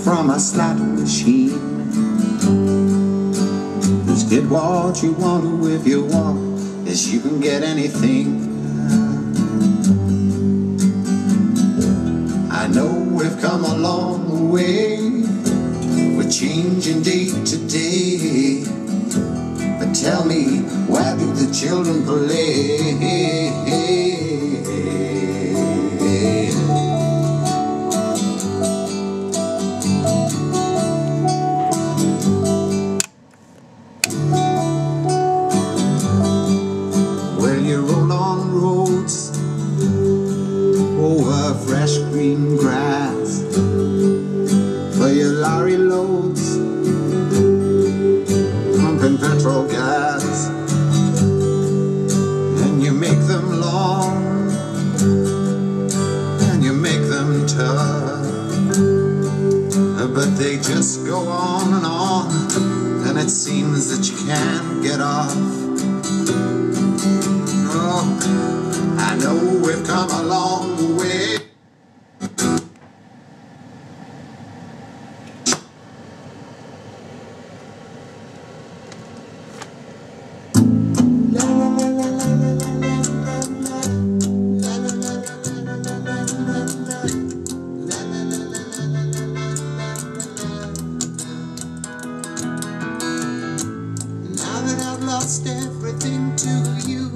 from a slot machine. Just get what you want to if you want, yes, you can get anything. I know we've come a long way, we're changing day to day, but tell me, where do the children play? Well, you roll on roads over fresh green grass for your lorry loads, pumping petrol gas, and you make them long and you make them tough, but they just go on, and it seems that you can't get off. Oh, I know we've come a long way. Lost everything to you.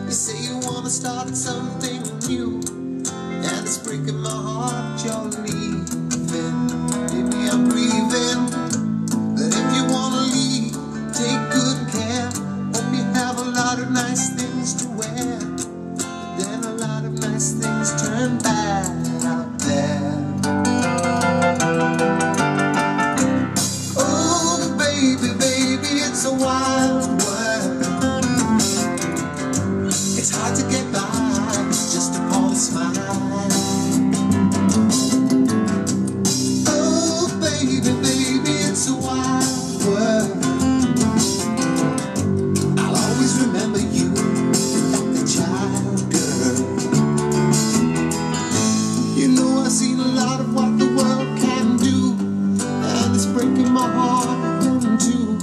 You say you wanna start something new, and it's breaking my heart you're leaving. Maybe I'm grieving, but if you wanna leave, take good care. Hope you have a lot of nice things to wear, but then a lot of nice things turn bad out there. Oh baby, baby, it's a wild world. It's hard to get by just upon a smile. Oh baby, baby, it's a wild world. I'll always remember you like a child, girl. You know I've seen a lot of what the world can do, and it's breaking my heart in two,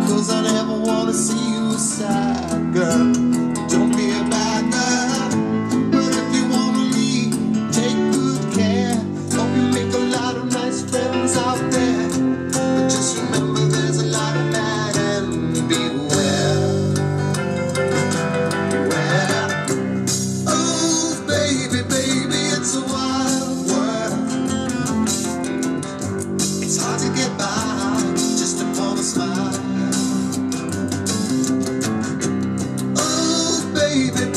because I never want to see you sad, girl. Don't be a bad girl, but if you want to leave, take good care. Hope you make a lot of nice friends out there, but just remember there's a lot of bad, and beware. Beware. Oh baby, baby, it's a wild world. It's hard to get by just upon a smile. Oh baby,